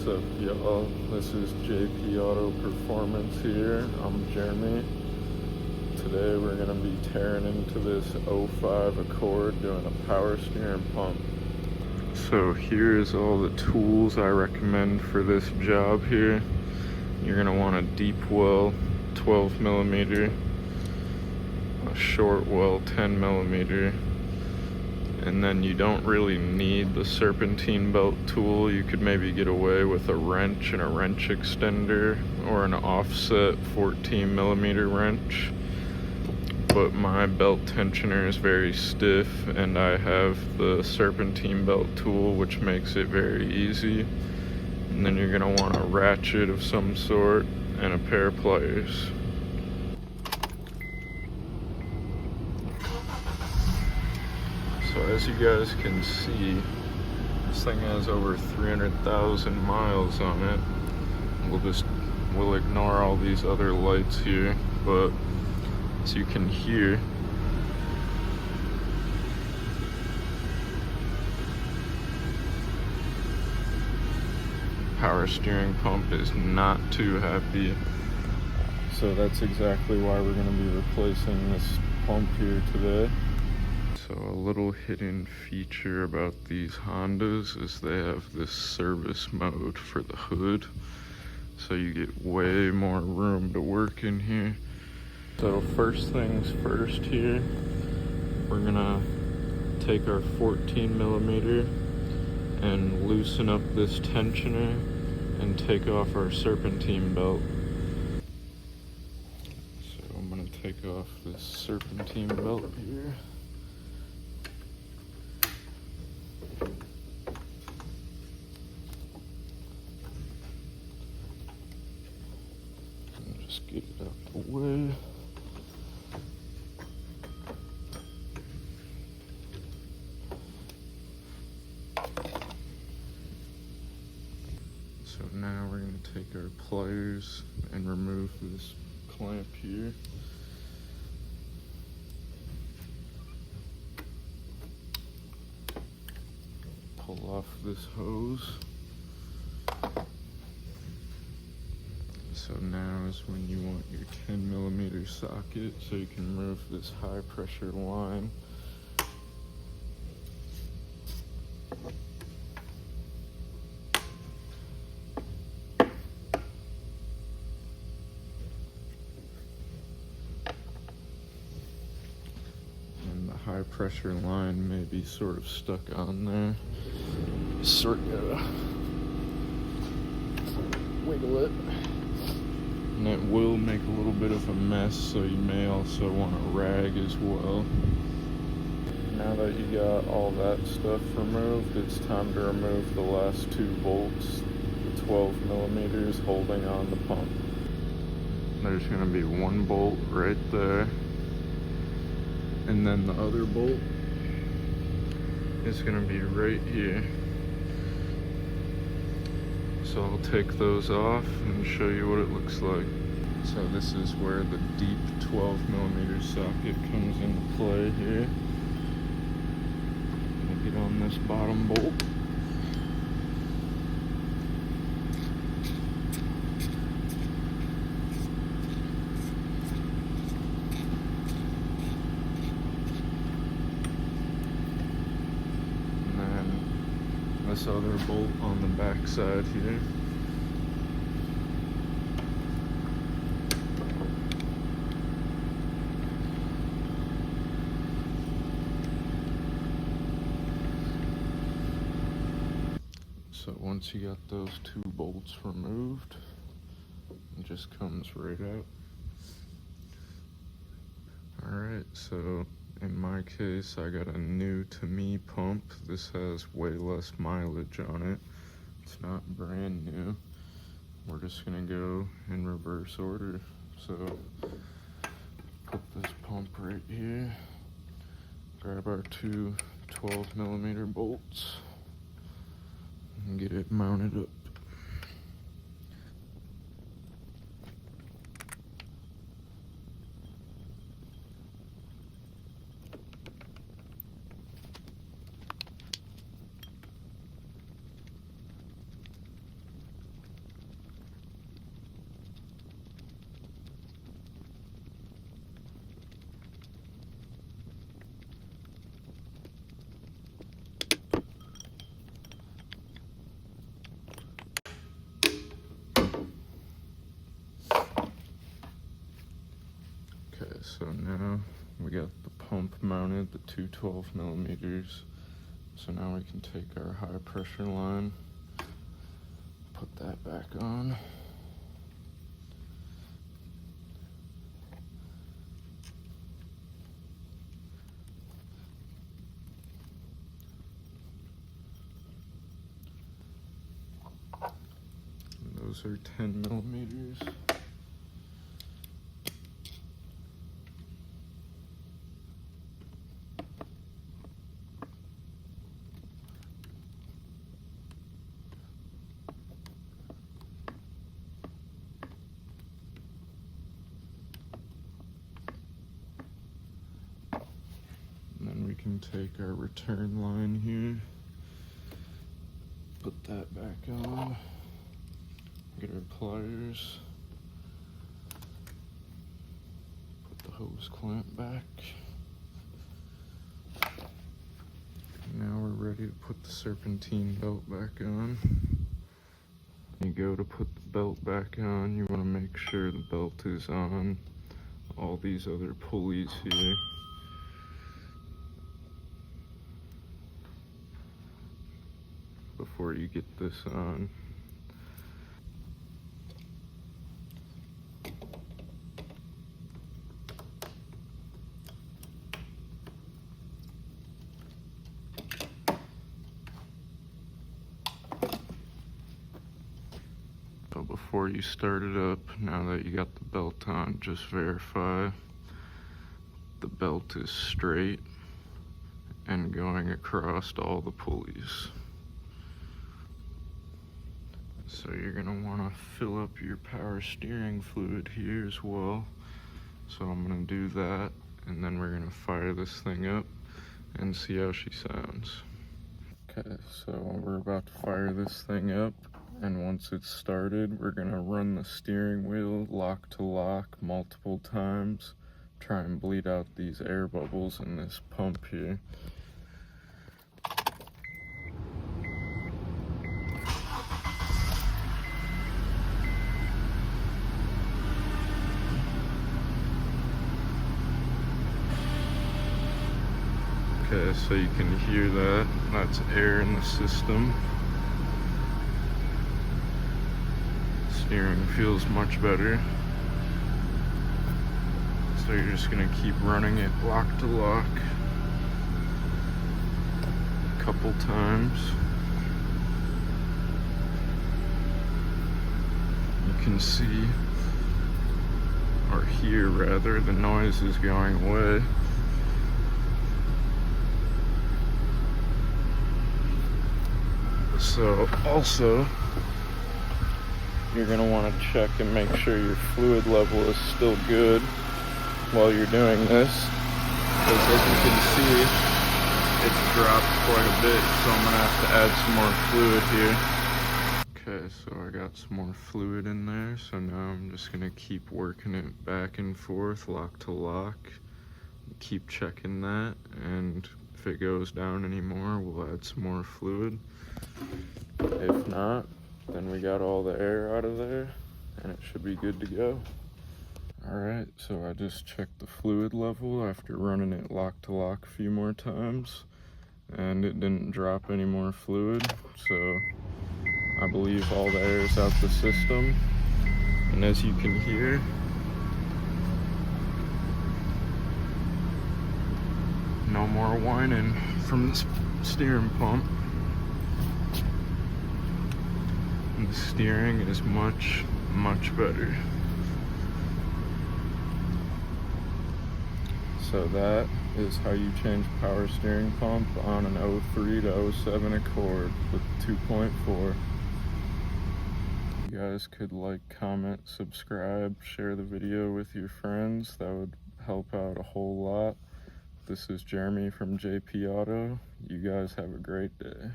What's up, y'all? This is JP Auto Performance here. I'm Jeremy. Today we're going to be tearing into this '05 Accord doing a power steering pump. So here's all the tools I recommend for this job here. You're going to want a deep well 12 millimeter, a short well 10 millimeter, and then you don't really need the serpentine belt tool. You could maybe get away with a wrench and a wrench extender or an offset 14 millimeter wrench. But my belt tensioner is very stiff and I have the serpentine belt tool, which makes it very easy. And then you're gonna want a ratchet of some sort and a pair of pliers. So as you guys can see, this thing has over 300,000 miles on it. We'll ignore all these other lights here, but as you can hear, power steering pump is not too happy. So that's exactly why we're going to be replacing this pump here today. So a little hidden feature about these Hondas is they have this service mode for the hood. So you get way more room to work in here. So first things first here, we're gonna take our 14 millimeter and loosen up this tensioner and take off our serpentine belt. So I'm gonna take off this serpentine belt here. And just get it out the way. So now we're going to take our pliers and remove this clamp here. Pull off this hose. So now is when you want your 10 millimeter socket so you can remove this high pressure line. High pressure line may be sort of stuck on there. Sort of wiggle it, and it will make a little bit of a mess, so you may also want a rag as well. Now that you got all that stuff removed, it's time to remove the last two bolts, the 12 millimeters holding on the pump. There's going to be one bolt right there. And then the other bolt is going to be right here. So I'll take those off and show you what it looks like. So this is where the deep 12 millimeter socket comes into play here. We'll get on this bottom bolt. This other bolt on the back side here. So once you got those two bolts removed, it just comes right out. Alright, so in my case, I got a new to me pump. This has way less mileage on it. It's not brand new. We're just gonna go in reverse order. So put this pump right here. Grab our two 12 millimeter bolts and get it mounted up. so now we got the pump mounted, the two 12 millimeters. So now we can take our high pressure line, put that back on. And those are 10 millimeters. And then we can take our return line here, put that back on, get our pliers, put the hose clamp back. Now we're ready to put the serpentine belt back on. You go to put the belt back on, you want to make sure the belt is on all these other pulleys here. Before you get this on. So before you start it up, now that you got the belt on, just verify the belt is straight and going across all the pulleys. So you're gonna wanna fill up your power steering fluid here as well. So I'm gonna do that, and then we're gonna fire this thing up and see how she sounds. Okay, so we're about to fire this thing up, and once it's started, we're gonna run the steering wheel lock to lock multiple times, try and bleed out these air bubbles in this pump here. Okay, so you can hear that. That's air in the system. Steering feels much better. So you're just gonna keep running it lock to lock a couple times. You can see, or hear rather, the noise is going away. So also, you're gonna want to check and make sure your fluid level is still good while you're doing this, because as you can see, it's dropped quite a bit, so I'm gonna have to add some more fluid here. Okay, so I got some more fluid in there, so now I'm just gonna keep working it back and forth, lock to lock, keep checking that, and if it goes down anymore, we'll add some more fluid. If not, then we got all the air out of there, and it should be good to go. Alright, so I just checked the fluid level after running it lock to lock a few more times, and it didn't drop any more fluid, so I believe all the air is out the system. And as you can hear, no more whining from this steering pump. And the steering is much, much better. So that is how you change power steering pump on an 03 to 07 Accord with 2.4. You guys could like, comment, subscribe, share the video with your friends. That would help out a whole lot. This is Jeremy from JP Auto. You guys have a great day.